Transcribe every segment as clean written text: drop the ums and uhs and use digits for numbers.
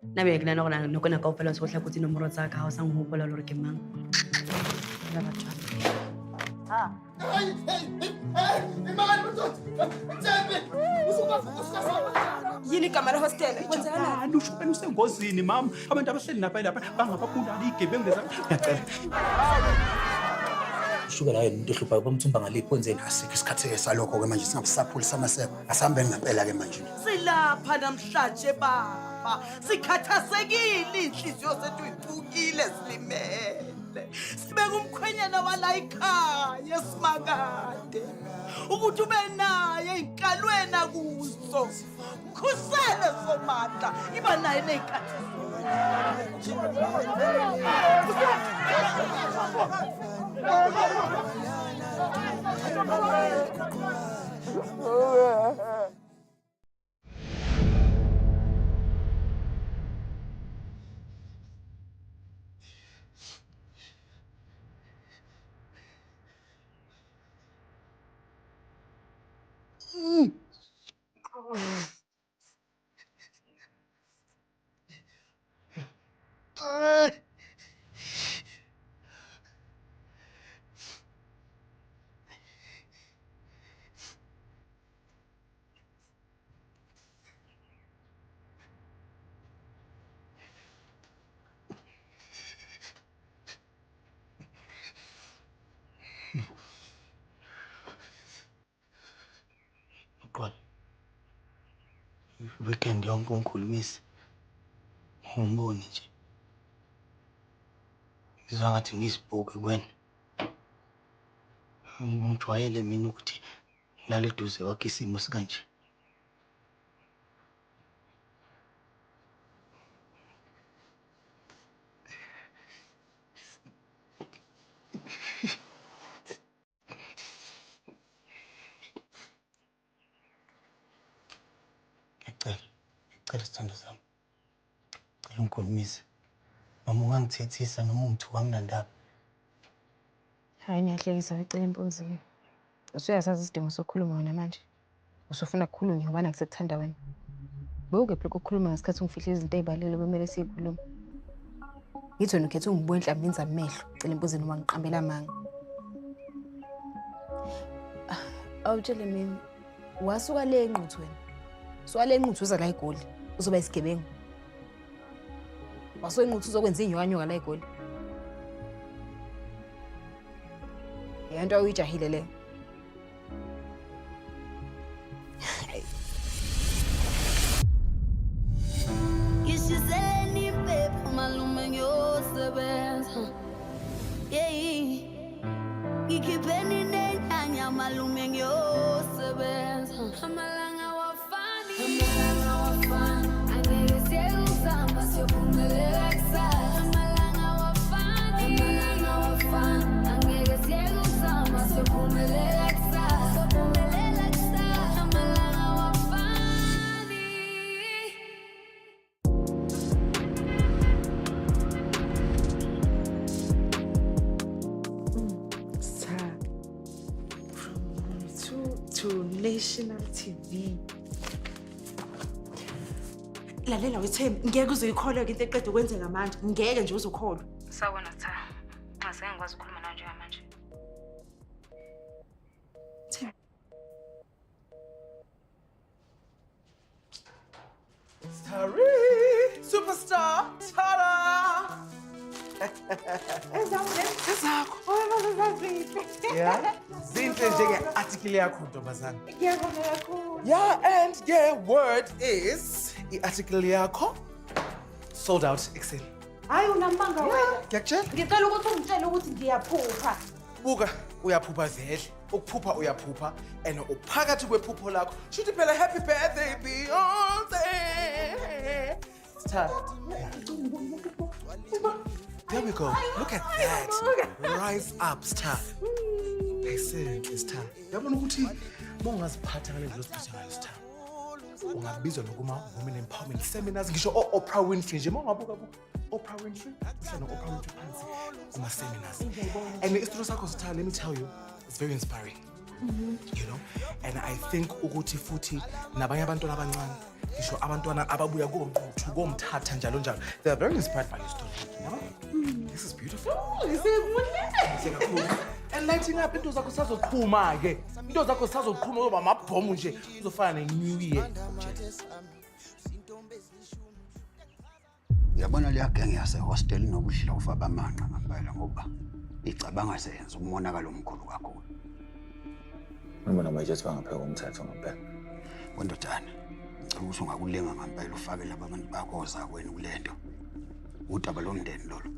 Nabe ke nana gore no kona kaofela se go tla kutsi nomoro tsa ka ha o sang hopola le gore ke mang. La batho. Yini igama le-hostel? Kwenzakalani? Ushukani usengozini mama. Abantu abahleli lapha bangababulala igebengu leza. Ngiyacela. Ushuka la yena umuntu ehluphayo bamthumba ngaliphi wenzeni asikho isikhathi salokho ke manje singasaphulisa amaseko. Asihambeni ngempela ke manje. Silapha namhlanje baba. Sikhathasekile inhliziyo zethu iphukile silimele. Sibeka umkhwenyana wala ekhaya esimakade. Ukuthi ube naye inkalweni akuso. Khusele somandla iba naye nezikhathi. Uqala. Weekend yonke ungikhulumisa. Ngiboni nje. Ngizwa ngathi ngizibhuke kuwena. Ngijwayele mina ukuthi ngilale eduze kwakho isimo sikanje. Ngicela sithando sami. Ngicela ungikhulumise. Noma ungangithethisa noma ungithuka nginandaba. Hayi niyahlekisa ngicela impunzi. Usuyasazi isidingo sokukhuluma wena manje. Usufuna ukukhuluma ngoba nakusekuthanda wena. Bewukephi ukukhuluma ngesikhathi ungifihla izinto ezibalele kumele sikhulume. Ngithi wena ukhethe ungibona enhlambini amehlo. Ngicela impunzi noma ngiqambela amanga. Awutshele mina wasuka le enquthu wena. Suka le enquthu uza la eGoli. Uzoba isigebengu. Wasuka enquthu uzokwenza inyokanyoka la eGoli. Yanto awuyijahile le. Ngishiseleni iphepha malume ngiyosebenza. Yeah. Ngikhipheni nenyanya malume ngiyosebenza. Amalanga wafani. Angeke siyekuzama siyophumelela kusasa. Amalanga wafani. Angeke siyekuzama siyophumelela kusasa. Amalanga wafani. Sir, to National TV. Lalela wethembi, ngeke uzoyikholwa into eqeda ukwenzeka manje. Ngeke nje uzukholwa. Sawona cha. Ngase ngikwazi ukukhuluma nawe njengamanje. Starry superstar Tara. Yeah. Zinhle njenge-article yakho ntombazana. Yeah, and the word is i-article yakho sold out ekuseni. Hayi unamanga wena. Ngiyakutshela. Ngicela ukuthi ungitshele ukuthi ngiyaphupha. Buka uyaphupha vele. Ukuphupha uyaphupha and uphakathi kwephupho lakho shuthi phela happy birthday Beyonce. Star. There we go. Look at that. Rise up, Star. Excellent, Star. Yabona ukuthi bongaziphatha ngale ndlela osiphatha ngayo, Star. Ungabizwa nokuma women empowerment seminars ngisho Oprah Winfrey nje mongabuka Oprah Winfrey uhlala Oprah Winfrey phansi kuma seminars. And isitolo sakho, Star, let me tell you, it's very inspiring. You know, and I think ukuthi futhi nabanye abantu abancane ngisho abantwana ababuya koMtuthu komthatha njalo njalo they are very inspired by your story, you know? This is beautiful. Sihle kakhulu. And lighting up into zakho sazoqhuma ke. Into zakho sazoqhuma ngoba amabhomu nje uzofana ne-New Year. Uyabona leya gang yasehostel inobudlova bamanqa ngempela ngoba icabanga seyenza umonakalo omkhulu kakhulu. Ngibona manje ethi bangapheka umthetho ngempela. Wendodana, ngicela ukuthi ungakulenga ngempela ufake laba bantu bakoza kwenu kule nto. Udaba lomndeni lolo.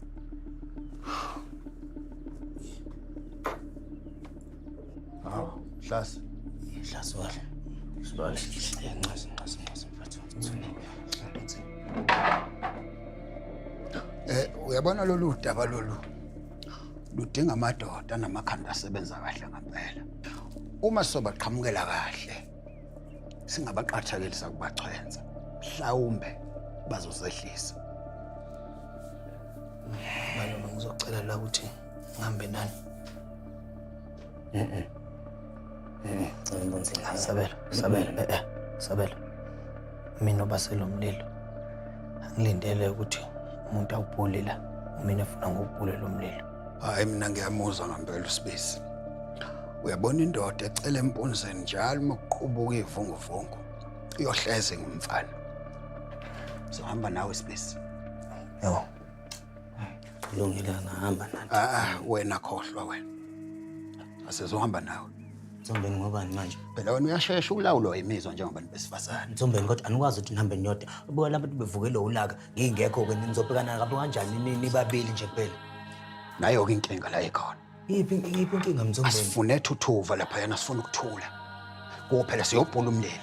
Hlasi. Hlasi wale. Sibale. Ncazi mfethu. Uyabona lolu daba lolu ludinga amadoda namakhanda asebenza kahle ngempela. Uma sobaqhamukela kahle singabaqathakelisa kubachwenza. Mhlawumbe bazosehlisa. Noma ngizocela la ukuthi ngihambe nani. Sabela. Mina obasela umlilo. Angilindele ukuthi umuntu awubhule la. Mina ufuna ngokubhule lo mlilo. Hayi mina ngiyamuzwa ngempela uSibisi. Uyabona indoda ecela empunzeni njalo mokuqubuka ivunguvungu. Iyohleze ngumfana. Sohamba nawe Sibisi. Yebo. Kulungile ngahamba nani. Wena khohlwa wena. Asizohamba nawe. Mthombeni ngobani manje? Phela wena uyashesha ukulawulwa imizwa njengobantu besifazane. Mthombeni kodwa anikwazi ukuthi nihambe niyodwa. Ubuka lapho bevukele ulaka ngingekho ke nizobhekana ngabo kanjani nibabili nje kuphela. Nayo ke inkinga la ikhona. Yiphi inkinga Mthombeni? Asifune thuthuva lapha yana sifuna ukuthula. Kuphela siyobhula umlilo.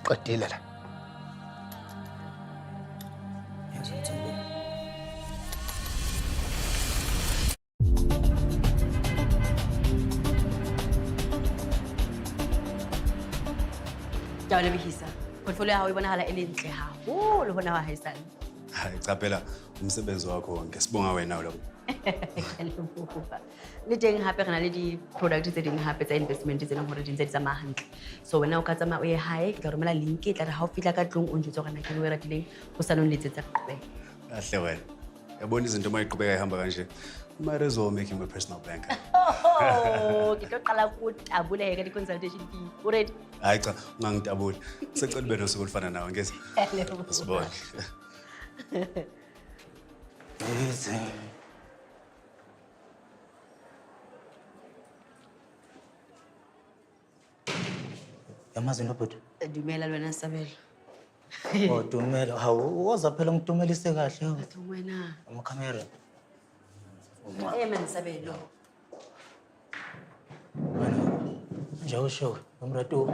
Qedile la. Yezwa Mthombeni. Jabule Bihisa. Portfolio yawo ibonakala elinhle haholo bona wahaisana. Hayi cha phela umsebenzi wakho wonke sibonga wena lo. Le teng hape rena le di product tse ding hape tsa investment tse nang hore di ntse di tsamaya hantle. So wena o ka tsamaya o ye hae ke tla romela link e tla re ha o fitla ka tlong o njutse gona ke o ratileng o sa nong letsetsa qobe. Kahle wena. Yabona izinto mayiqhubeka ihamba kanje. Might as well make him a personal banker. Oh, ke tlo qala ku tabule ka di consultation fee. O ready? Hayi cha ungangitabuli. Secela ube nosuku olufana nawe ngezi. Sibone. Easy. Yamazi nobhuti. Dumela lwana Sabelo. Dumela. Hawu waza phela ngidumelise kahle. Batho wena. Amakhamera. Man Sabelo. Nje usho umratu.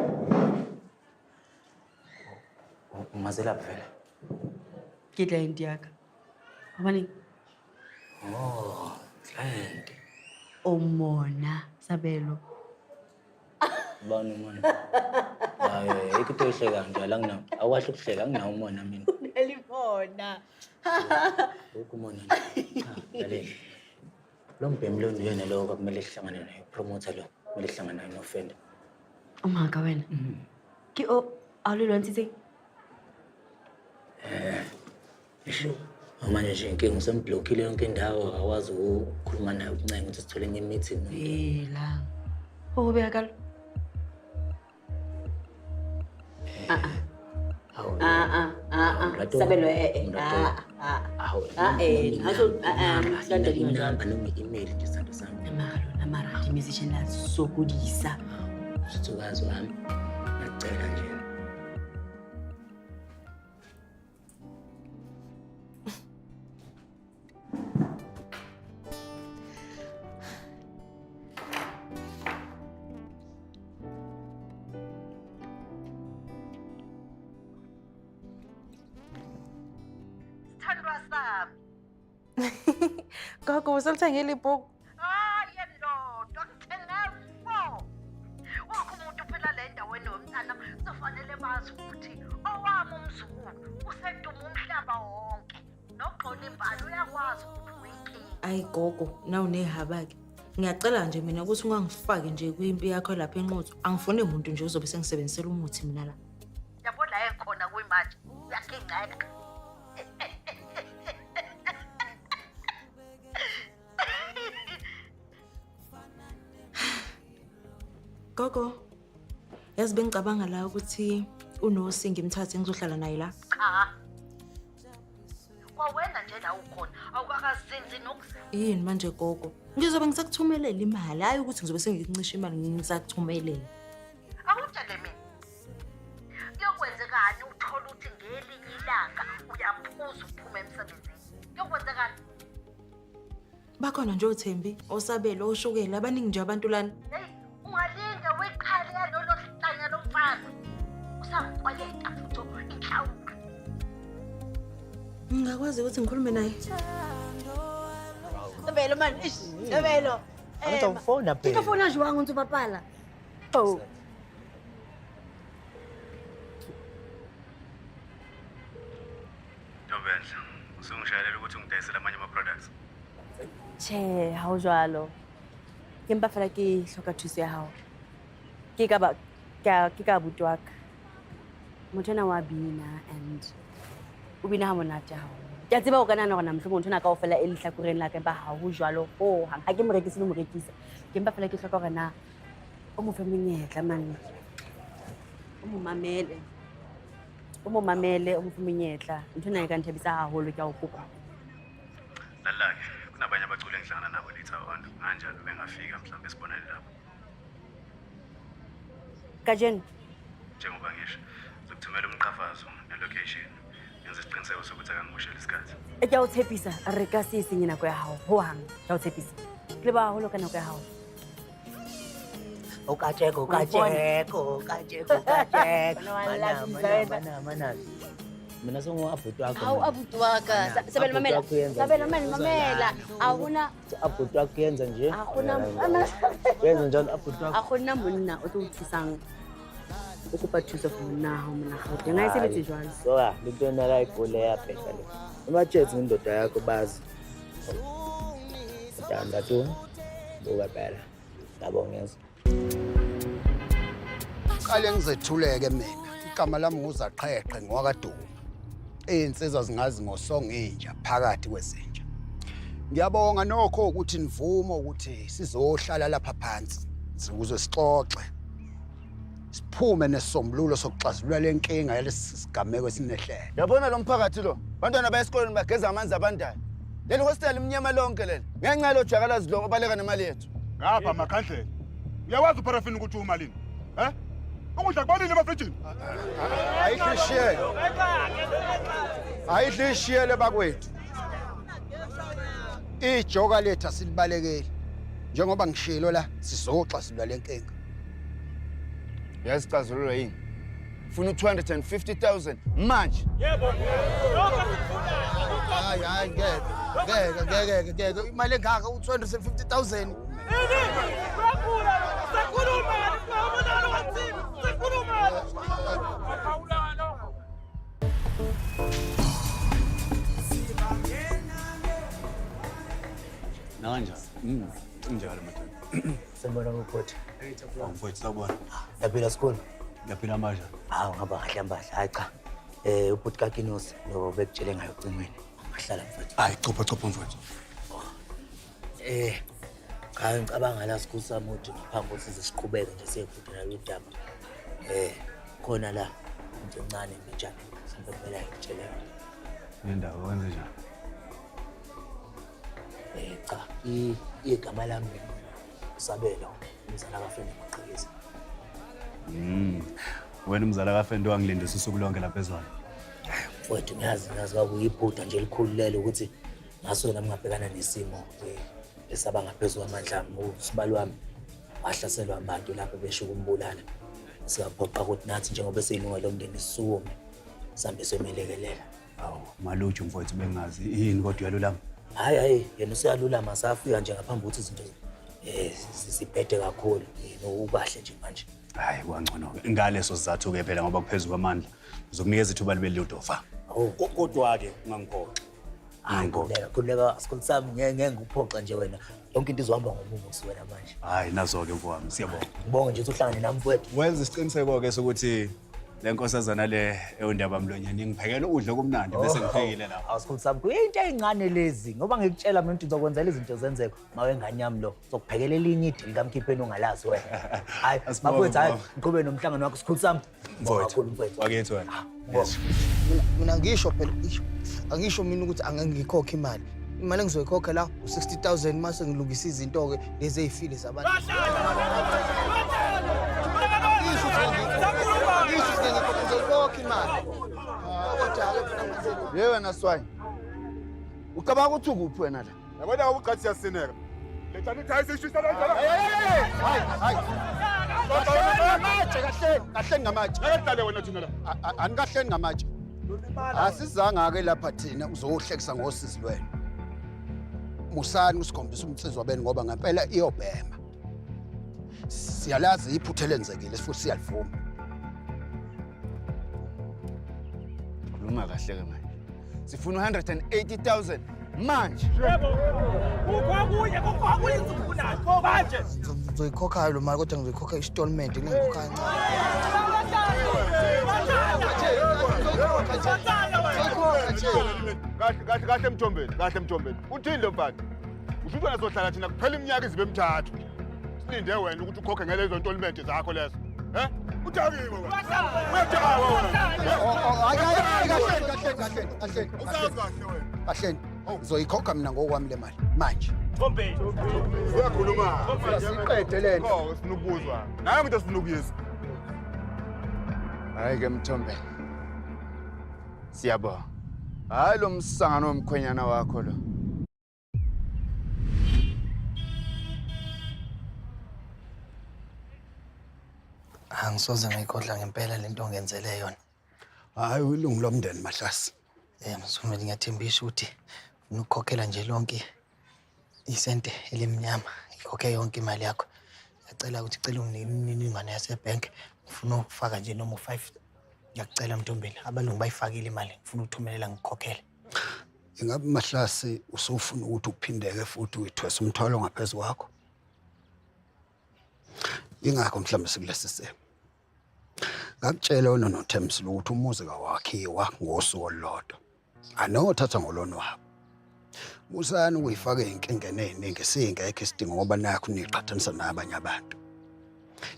Umazela phela. Ke client yaka. Abani? Oh, client. Mona Sabelo. Bani mona? Hayi, ikutohleka nje la ngina. Awahle ukuhleka nginawo umona mina. Elibona. Ukumona. Lalela. Lo mbhemi lo yena lo kumele sihlangane naye promoter lo. Kumele sihlangane naye no friend. Umaka wena. Ke o alulwantsi. Isho. Manje nje inkinga usemblokile yonke indawo awazi ukukhuluma naye ukuncenga ukuthi sithole enye meeting. La. Ho be akalo. Sabelo inamba noma i-email nje sando sami. Mara di musician la sokodisa. Sithukazi wami. Ngicela nje. Gogo, usolithengile ibhuku? Hayi ndoda, ngithenga 4. Wakho umuntu phela le ndaweni womntana kufanele bazi ukuthi owami umzukulu useduma umhlaba wonke. Noxola imbali uyakwazi ukuthi uyinkinga. Ayi gogo, nawu nehaba-ke. Ngiyacela nje mina ukuthi ungangifaki nje kwimpi yakho lapha enquthu. Angifuni umuntu nje ozobe sengisebenzisela umuthi mina la. Yabo la ekhona kuyimanje uyakingceka. Gogo, yazi bengicabanga la ukuthi uNosi ngimthathe ngizohlala naye la. Cha. Kwawena nje la ukhona awukakazinzi nokuzinza. Yini manje gogo? Ngizobe ngisakuthumelela imali, hayi ukuthi ngizobe sengikuncisha imali ngisakuthumelela. Akutshele mina. Kuyokwenzekani uthola ukuthi ngelinye ilanga uyaphuza uphume emsebenzini? Kuyokwenzekani? Bakhona nje oThembi, oSabelo, oShukela, abaningi nje abantu lana. Hey, ungalinge weqhale yalolo sihlanya lomfana. Usamkwaleta futhi inhlawulo. Ngingakwazi ukuthi ngikhulume naye. Sabelo man, Sabelo. Angizofona phela. Ngifuna nje wangu papala. Oh. Ntobenhle, usungishayela ukuthi ngidayisele amanye ama-products. Che, ha o jwalo. Ke mpa fela ke hloka thuso ya hao. Ke ka buti wa ka. Motho ena wa bina and o bina ha monate haholo. Ke a tseba o ka nahana hore mohlomong motho ena kaofela e lehlakoreng la ka empa ha ho jwalo hohang. Ha ke mo rekise le mo rekisa. Ke mpa fela ke hloka hore na o mo fe monyetla man. O mo mamele. O mo fe monyetla. Ntho ena e ka nthabisa haholo ke a o kopa. Lalake, kunabanye abaculi engihlangana nabo later on. Kanjalo bengafika mhlawumbe sibonane lapho. Kajeni. Njengoba ngisho, zokuthumela umqhafazo ne-location. Yenza isiqiniseko sokuthi akangimusheli isikhathi. Ke a o tshepisa re ka se senye nako ya hao hohang. Ke a o tshepisa. Le ba haholo ka nako ya hao. Ukajeko. Mana. Mina sengiwabhuti wakho. Hawu abuti waka. Sabela mamela. Ahuna abhuti wakho yenza nje. ahuna Yenza njalo abhuti wakho. ahuna monna o tlo o thusang. O kopa thuso for monna hao mona gaute. Nga e sebetse jwalo. So le tona la ikole ya phela le. Amathetsi ngindoda yakho bazi. Ndanda tu. Buka phela. Ngiyabongeza. Qale ngizethuleke mina. Igama lami nguzaqheqhe ngwakaDuma. Insizwa zingazi ngosongo inja phakathi kwezinja. Ngiyabonga nokho ukuthi nivume ukuthi sizohlala lapha phansi. Ukuze sixoxe. Siphume nesombululo sokuxazulula lenkinga yalesi sigameko esinehlelo. Yabona lo mphakathi lo. Bantwana bayesikoleni bageza amanzi abandayo. Leli hostel imnyama lonke leli. Ngenxa lo jakalazi lo obaleka nemali yethu. Ngapha makhandlela. Uyawazi uparafini ukuthi umalini? Ukudla kubalile emafrijini. Ayidlishiyele bakwethu. Ijoka lethu asilibalekeli. Njengoba ngishilo la sizoxazulula lenkinga. Yasicazulula yini? Ufuna 250,000 manje. Yebo. Hayi ngeke. Imali engaka u250,000. Nakanjani? Njalo madoda. Sembona ukuthi. Mfowethu sawubona. Yaphila school. Ngiyaphila manje. Hawu ngaba kahle mbahla. Hayi cha. Ubhuti kaKinosi lo bekutshele ngayo ucingweni. Ngahlala mfowethu. Hayi chopha mfowethu. Cha ngicabanga la sikhulu sami ukuthi ngaphambi kokuthi siqhubeke nje siyekudala udaba. Khona la into encane njani mhlawumbe kumele ngitshele yona. Nendawo wenze njani? Cha igama lami Sabelo umzala kaFeni Maqhikiza. Wena umzala kaFeni wangilindisa usuku lonke lapha ezwana. Mfowethu ngiyazi kwakuyiphutha nje elikhulu lelo ukuthi ngasona ngingabhekana nesimo esaba ngaphezulu amandla usibalo wami wahlaselwa abantu lapho besho ukumbulala. Siyaphoqa ukuthi nathi njengoba seyilunga lomndeni sisukume sambe semelekelela. Awu maluju mfowethu bengazi yini kodwa uyalulama. Hayi yena useyalulama safika nje ngaphambi ukuthi izinto sisiphethe kakhulu ukahle nje manje. Hayi kwangcono ke ngaleso sizathu ke phela ngoba kuphezulu kwamandla uzokunikeza ithuba libe lidofa. Awu kodwa ke ungangikhoxa Hayi khuleka sikhulu sami ngeke ngikuphoxa nje wena. Yonke into izohamba ngomumo wena manje. Hayi nazo-ke mfowami, siyabonga. Ngibonge nje ukuthi uhlangane nami mfowethu. Wenza isiqiniseko-ke sokuthi le nkosazana le ewundaba mlonyeni ngiphekela ukudla kumnandi bese ngiphekile lapho. Awusikhulu sami kuyinto eyincane lezi ngoba ngikutshela mina ukuthi ngizokwenzela izinto zenzeko mawe ngane yami lo zokuphekela elinye idili kamkhipheni ongalazi wena. Hayi bafowethu hayi ngiqhubeke nomhlangano wakho sikhulu sami. Mfowethu wakithi wena. Mina ngisho phela angisho mina ukuthi angangikhokha imali. Imali engizoyikhokha la u60,000 mase ngilungisa izinto ke lezi ezifile zabantu. Yewe naswayi. Ucabanga ukuthi ukuphi wena la? Yabona ukuthi siyasineka. Letha nithi ayisishisa kanjalo. Hayi. Kahle ngamatshe. Ayedlale wena thina la. Anikahleni ngamatshe. Asizanga ke lapha thina uzohlekisa ngosizi lwena. Musani usikhombisa umtsizwa beni ngoba ngempela iyobhema. Siyalazi iphutha lenzekile futhi siyalivuma. Khuluma kahle ke manje. Sifuna 180,000 manje. Ukwakuye izifuna manje. Ngizoyikhokha lo mali kodwa ngizoyikhokha installment ngikhokha kancane. Kahle Mthombeni. Uthini lo mfana? Usho wena sohlala thina kuphela iminyaka izibe emithathu. Silinde wena ukuthi ukhokhe ngelezo installment zakho lezo. Uthakiwe wena. Kahle. Uzoyikhokha mina ngokwami le mali manje. Mthombeni. Uyakhuluma. Siqede lento. Oh, sinukuzwa. Nayo into sinukuyisa. Hayi ke Mthombeni. Siyabonga. Hayi lo msangano womkhwenyana wakho lo. Angisoze ngayikhohlwa ngempela lento ongenzele yona. Hayi ulungu lomndeni Mahlasi. Msumeli ngiyathembisha ukuthi ufuna ukukhokhela nje lonke isente elimnyama. Ikhokhe yonke imali yakho. Ngiyacela ukuthi cela unginimininingwane yasebank. Ngifuna ukufaka nje noma u5. Ngiyacela Mthombeni abalungu bayifakile imali. Ngifuna ukuthumelela ngikhokhele. Ingabe Mahlasi usufuna ukuthi uphindeke futhi uyithwesa umthwalo ngaphezulu kwakho? Ingakho mhlawumbe sikulesi simo. Ngakutshela wena noThems ukuthi umuzi kawakhiwa ngosuku olulodwa. Anothatha ngolona wabo. Musani uyifaka inkingene eziningi singekho isidingo ngoba nakho niqhathanisa nabanye abantu.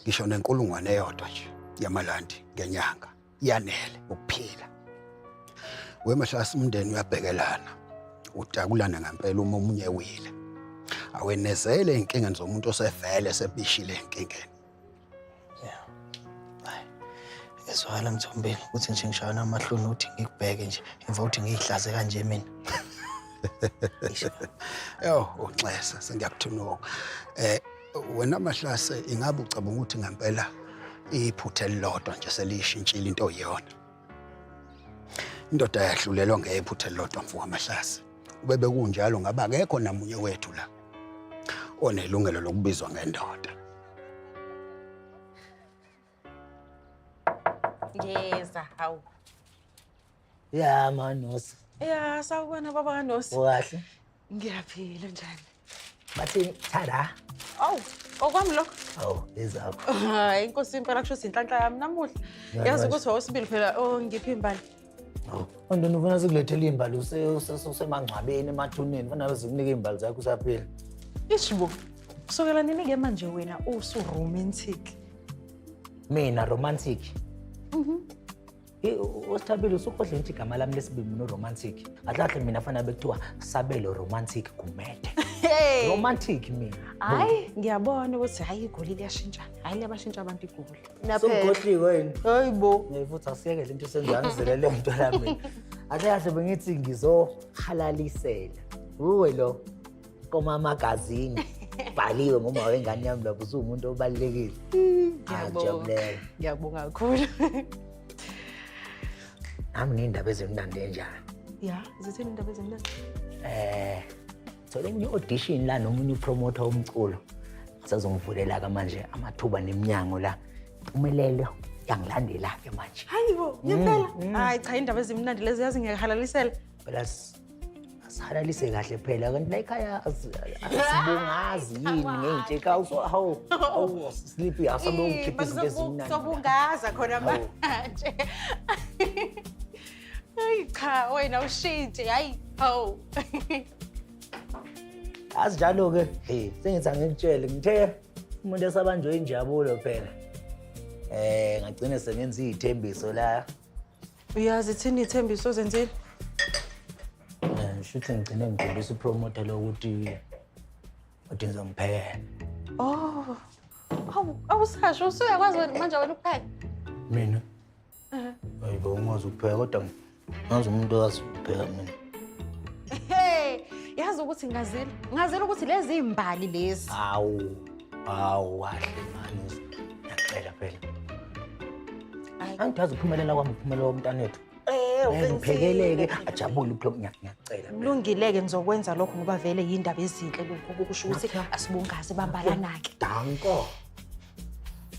Ngisho nenkulungwane eyodwa nje yamalandi ngenyanga yanele ukuphila. Wemahlasi umndeni uyabhekelana. Udakulana ngempela uma umunye wile. Awenezele inkinga zomuntu osevele sebishile inkingeni. Ezwala Mthombeni ukuthi nje ngishayana amahloni uthi ngikubheke nje emva ukuthi ngiyihlaze kanje mina. Yo uxesa sengiyakuthunuka. Wena Mahlase ingabe ucabanga ukuthi ngempela iphutha elilodwa nje selishintshile into oyiyona. Indoda yahlulelwa ngephutha elilodwa mfowethu Mahlase. Ubebe kunjalo ngaba akekho namunye wethu la onelungelo lokubizwa ngendoda. Ngeza hawu. Ya Manosi. Ya sawubona baba kaNosi. Kahle. Ngiyaphila njani? Bathi thada. Aw, okwami lokho. Aw, ezakho. Hayi inkosi impela kusho inhlanhla yami namuhla. Yazi ukuthi wawusibili phela ngiphi imbali. Ondona ufuna sikulethele imbali usemangcwabeni emathuneni fana zikunike imbali zakho usaphila. Ishibo. Kusukela nini ke manje wena usu romantic? Mina romantic. Usithabile usukhohle ngithi igama lami lesibili no romantic. Ahlahle mina fana bekuthiwa Sabelo romantic kumede. Romantic mina. Hayi ngiyabona ukuthi hayi igoli liyashintsha. Hayi liyabashintsha abantu igoli. Sokhohliwe wena. Hayibo. Ngifuthi asiyeke lento senzana zilele into lami. Ahlahle bengithi ngizohalalisela. Uwe lo koma magazini. Bhaliwe ngoma wengane yami lapho usumuntu obalekile. Ngiyabonga kakhulu. Nami nindaba ezimnandi enjani? Ya, zithini indaba ezimnandi? Thole enye audition la nomunye upromoter womculo. Sazongivulela ka manje amathuba neminyango la. Impumelelo yangilandela ke manje. Hayibo, ngempela. Hayi cha indaba ezimnandi lezi yazi ngiyahalalisela. Phela Asihalalise kahle phela kanti la ekhaya asibungazi yini ngey'ntsheka hawu sleepy asabe ukhipha izinto ezimnandi. Sobungaza khona manje. Hayi cha wena ushintshe hayi hawu. Asinjalo-ke sengithi angikutshele ngithe umuntu esabanjwe injabulo phela. Ngagcina sengenza iy'thembiso la. Uyazi thini ithembiso ozenzile? Shuthi ngigcine ngidlulisa upromoter lo ukuthi ngizomphekela. Oh. Awusasho usuyakwazi manje wena ukupheka? Mina? Hayibo ungazi ukupheka kodwa ngazi umuntu owazi ukupheka mina. Hey, yazi ukuthi ngazile ukuthi lezi imbali lezi. Hawu wahle mani. Ngiyacela phela. Angithazi ukuphumelela kwami uphumelela womntanethu. Ngiphekeleke ajabule upho ngiyacela. Kulungileke ngizokwenza lokho ngoba vele yindaba ezinhle lokho kusho ukuthi asibungaze bambalanake. Danko.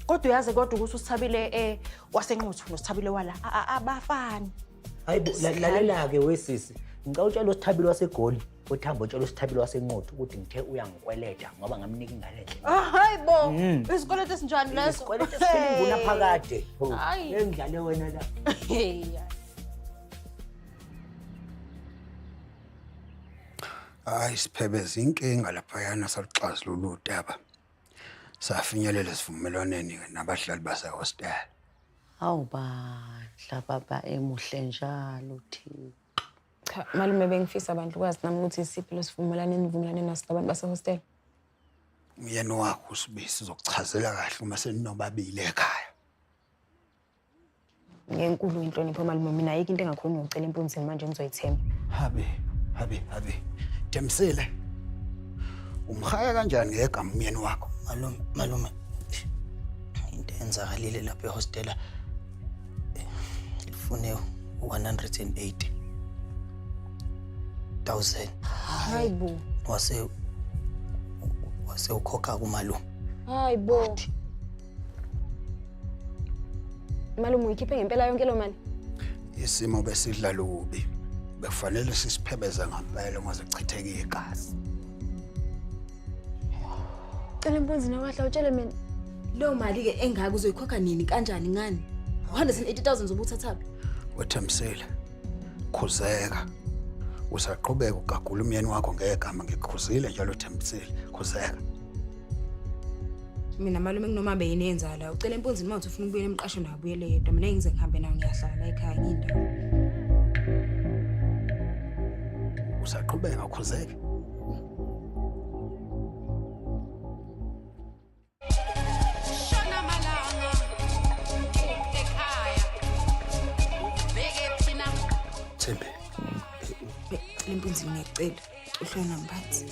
Kodwa uyazi kodwa ukuthi usithabile wasenquthu nosithabile wala abafani. Hayibo lalela-ke wesisi. Ngicela utshela usithabile wasegoli, uThambo utshela usithabile wasenquthu ukuthi ngithe uyangikweleta ngoba ngamnika ingane enhle. Hayibo, isikweletu esinjani leso? Isikweletu esinguna phakade. Hayi. Engidlale wena la. Hayi Siphebeza inkinga laphayana saluxazulula udaba. Safinyelela esivumelwaneni nabahlali basehostel. Hawu bandla baba emuhle njalo Thixo. Cha malume bengifisa abantu kwazi nami ukuthi isiphi lesivumelane naso nabantu basehostel. Umyeni wakho uSibisi uzokuchazela kahle uma seninobabili ekhaya. Ngenkulu inhlonipho malume mina ayikho into engakhona ukucela impunzini manje ngizoyithemba. Habe. Temsile. Umkhaya kanjani ngegama umyeni wakho? Malume. Into enzakalile lapha ehostela. Ifune 180,000. Hayibo. Wase ukhokha kumalume. Hayibo. Malume uyikhiphe ngempela yonke lo mali. Isimo besidlala ubi. Bekufanele sisiphebeza ngempela ungaze kuchitheke igazi. Cela impunzini wahla utshele mina. Leyo mali ke engaka uzoyikhokha nini kanjani ngani? 180,000 zobuthathapi. Wethemsile. Khuzeka. Usaqhubeka ukagula umyeni wakho ngegama ngikhuzile njalo Themsile. Khuzeka. Mina malume kunoma beyinenza la ucela impunzini manje ufuna ukubuyela emqasho nabuyele yedwa mina ngize ngihambe nawe ngiyahlala la ekhaya ngindawo. Usaqhubeka khuzeka. Thembe. Impunzini ngiyacela uhlona mphathi.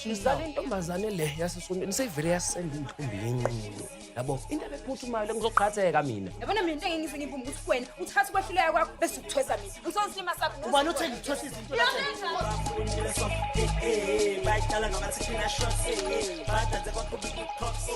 Izale intombazane le yasesondweni sevele yasenda intombi encane yabo into ephuthumayo lengizoqhatheka mina. Yabona mina into engingise ngivuma ukuthi wena uthatha ukwehluleka kwakho bese ukuthwesa mina. Ngizosilima sakho. Ubani uthi ngithwesa izinto la? Bayicala ngamathina shots badanze kwakho big talks